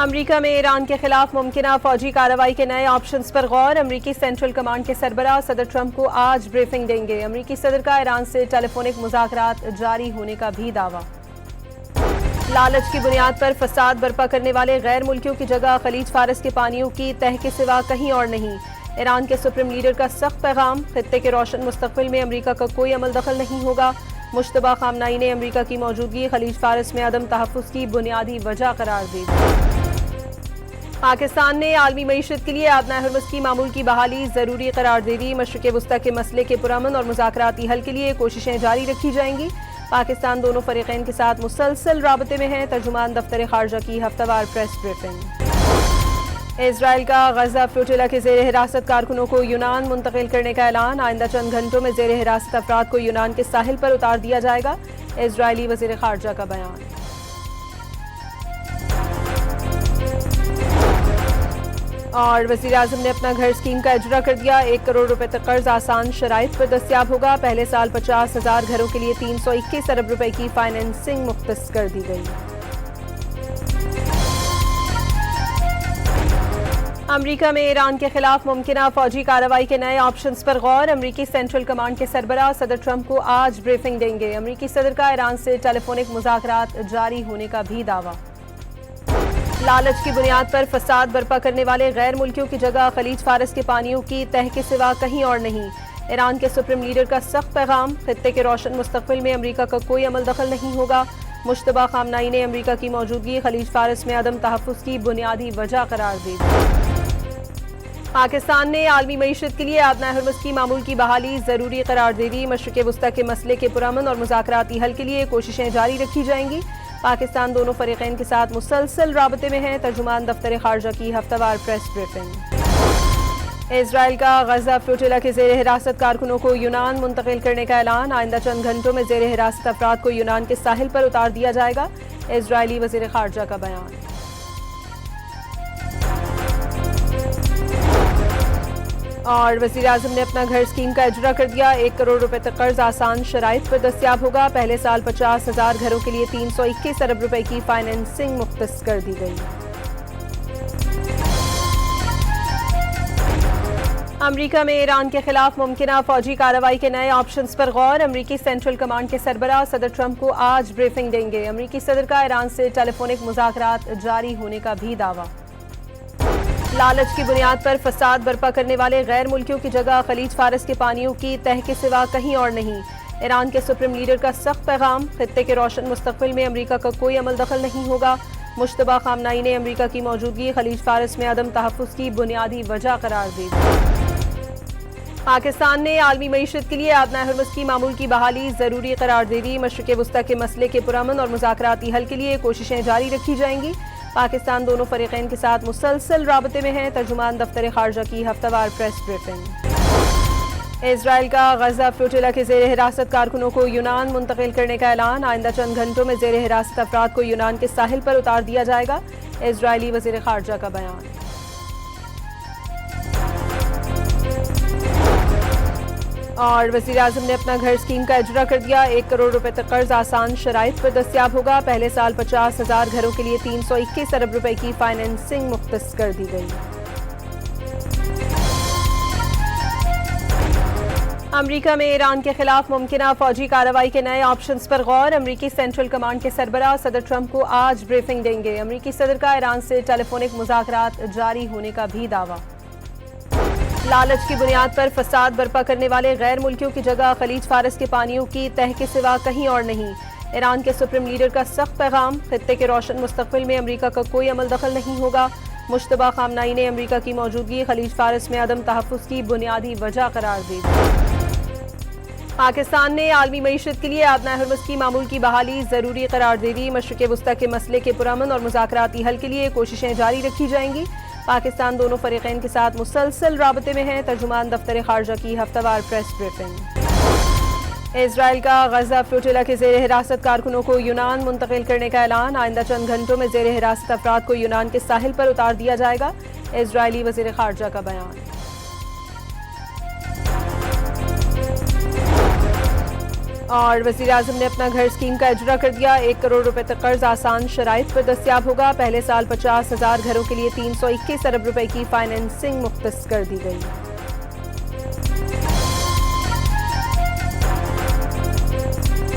امریکہ میں ایران کے خلاف ممکنہ فوجی کارروائی کے نئے آپشنز پر غور۔ امریکی سینٹرل کمانڈ کے سربراہ صدر ٹرمپ کو آج بریفنگ دیں گے۔ امریکی صدر کا ایران سے ٹیلی فونک مذاکرات جاری ہونے کا بھی دعویٰ۔ لالچ کی بنیاد پر فساد برپا کرنے والے غیر ملکیوں کی جگہ خلیج فارس کے پانیوں کی تہہ کے سوا کہیں اور نہیں۔ ایران کے سپریم لیڈر کا سخت پیغام، خطے کے روشن مستقبل میں امریکہ کا کوئی عمل دخل نہیں ہوگا۔ مشتبہ خامنہئی نے امریکہ کی موجودگی خلیج فارس میں عدم تحفظ کی بنیادی وجہ قرار دی۔ پاکستان نے عالمی معیشت کے لیے آبنائے ہرمز کی معمول کی بحالی ضروری قرار دے دی۔ مشرق وسطی کے مسئلے کے پرامن اور مذاکراتی حل کے لیے کوششیں جاری رکھی جائیں گی۔ پاکستان دونوں فریقین کے ساتھ مسلسل رابطے میں ہے۔ ترجمان دفتر خارجہ کی ہفتہ وار پریس بریفنگ۔ اسرائیل کا غزہ فلوٹیلا کے زیر حراست کارکنوں کو یونان منتقل کرنے کا اعلان۔ آئندہ چند گھنٹوں میں زیر حراست افراد کو یونان کے ساحل پر اتار دیا جائے گا۔ اسرائیلی وزیر خارجہ کا بیان۔ اور وزیراعظم نے اپنا گھر اسکیم کا اجرا کر دیا۔ 1 کروڑ روپے تک قرض آسان شرائط پر دستیاب ہوگا۔ پہلے سال 50,000 گھروں کے لیے 321 ارب روپے کی فائنینسنگ مختص کر دی گئی۔ امریکہ میں ایران کے خلاف ممکنہ فوجی کارروائی کے نئے آپشنز پر غور۔ امریکی سینٹرل کمانڈ کے سربراہ صدر ٹرمپ کو آج بریفنگ دیں گے۔ امریکی صدر کا ایران سے ٹیلی فونک مذاکرات جاری ہونے کا بھی دعویٰ۔ لالچ کی بنیاد پر فساد برپا کرنے والے غیر ملکیوں کی جگہ خلیج فارس کے پانیوں کی تہہ کے سوا کہیں اور نہیں۔ ایران کے سپریم لیڈر کا سخت پیغام، خطے کے روشن مستقبل میں امریکہ کا کوئی عمل دخل نہیں ہوگا۔ مشتبہ خامنہئی نے امریکہ کی موجودگی خلیج فارس میں عدم تحفظ کی بنیادی وجہ قرار دی۔ پاکستان نے عالمی معیشت کے لیے آبنائے ہرمز کی معمول کی بحالی ضروری قرار دے دی۔ مشرق وسطی کے مسئلے کے پرامن اور مذاکراتی حل کے لیے کوششیں جاری رکھی جائیں گی۔ پاکستان دونوں فریقین کے ساتھ مسلسل رابطے میں ہے۔ ترجمان دفتر خارجہ کی ہفتہ وار پریس بریفنگ۔ اسرائیل کا غزہ فلوٹیلا کے زیر حراست کارکنوں کو یونان منتقل کرنے کا اعلان۔ آئندہ چند گھنٹوں میں زیر حراست افراد کو یونان کے ساحل پر اتار دیا جائے گا۔ اسرائیلی وزیر خارجہ کا بیان۔ اور وزیراعظم نے اپنا گھر اسکیم کا اجرا کر دیا۔ 1 کروڑ روپے تک قرض آسان شرائط پر دستیاب ہوگا۔ پہلے سال 50,000 گھروں کے لیے 321 ارب روپے کی فائنینسنگ مختص کر دی گئی۔ امریکہ میں ایران کے خلاف ممکنہ فوجی کارروائی کے نئے آپشنز پر غور۔ امریکی سینٹرل کمانڈ کے سربراہ صدر ٹرمپ کو آج بریفنگ دیں گے۔ امریکی صدر کا ایران سے ٹیلی فونک مذاکرات جاری ہونے کا بھی دعویٰ۔ لالچ کی بنیاد پر فساد برپا کرنے والے غیر ملکیوں کی جگہ خلیج فارس کے پانیوں کی تہہ کے سوا کہیں اور نہیں۔ ایران کے سپریم لیڈر کا سخت پیغام، خطے کے روشن مستقبل میں امریکہ کا کوئی عمل دخل نہیں ہوگا۔ مشتبہ خامنہئی نے امریکہ کی موجودگی خلیج فارس میں عدم تحفظ کی بنیادی وجہ قرار دی۔ پاکستان نے عالمی معیشت کے لیے آبنائے ہرمز کی معمول کی بحالی ضروری قرار دے دی۔ مشرق وسطی کے مسئلے کے پرامن اور مذاکراتی حل کے لیے کوششیں جاری رکھی جائیں گی۔ پاکستان دونوں فریقین کے ساتھ مسلسل رابطے میں ہے۔ ترجمان دفتر خارجہ کی ہفتہ وار پریس بریفنگ۔ اسرائیل کا غزہ فلوٹیلا کے زیر حراست کارکنوں کو یونان منتقل کرنے کا اعلان۔ آئندہ چند گھنٹوں میں زیر حراست افراد کو یونان کے ساحل پر اتار دیا جائے گا۔ اسرائیلی وزیر خارجہ کا بیان۔ اور وزیراعظم نے اپنا گھر اسکیم کا اجرا کر دیا۔ 1 کروڑ روپے تک قرض آسان شرائط پر دستیاب ہوگا۔ پہلے سال 50,000 گھروں کے لیے 321 ارب روپے کی فائنینسنگ مختص کر دی گئی۔ امریکہ میں ایران کے خلاف ممکنہ فوجی کارروائی کے نئے آپشنز پر غور۔ امریکی سینٹرل کمانڈ کے سربراہ صدر ٹرمپ کو آج بریفنگ دیں گے۔ امریکی صدر کا ایران سے ٹیلی فونک مذاکرات جاری ہونے کا بھی دعویٰ۔ لالچ کی بنیاد پر فساد برپا کرنے والے غیر ملکیوں کی جگہ خلیج فارس کے پانیوں کی تہہ کے سوا کہیں اور نہیں۔ ایران کے سپریم لیڈر کا سخت پیغام، خطے کے روشن مستقبل میں امریکہ کا کوئی عمل دخل نہیں ہوگا۔ مشتبہ خامنہئی نے امریکہ کی موجودگی خلیج فارس میں عدم تحفظ کی بنیادی وجہ قرار دی۔ پاکستان نے عالمی معیشت کے لیے آبنائے ہرمز کی معمول کی بحالی ضروری قرار دے دی۔ مشرق وسطی کے مسئلے کے پرامن اور مذاکراتی حل کے لیے کوششیں جاری رکھی جائیں گی۔ پاکستان دونوں فریقین کے ساتھ مسلسل رابطے میں ہے۔ ترجمان دفتر خارجہ کی ہفتہ وار پریس بریفنگ۔ اسرائیل کا غزہ فلوٹیلا کے زیر حراست کارکنوں کو یونان منتقل کرنے کا اعلان۔ آئندہ چند گھنٹوں میں زیر حراست افراد کو یونان کے ساحل پر اتار دیا جائے گا۔ اسرائیلی وزیر خارجہ کا بیان۔ اور وزیر اعظم نے اپنا گھر اسکیم کا اجرا کر دیا. 1 کروڑ روپے تک قرض آسان شرائط پر دستیاب ہوگا. پہلے سال 50,000 گھروں کے لیے 321 ارب روپے کی فائنینسنگ مختص کر دی گئی.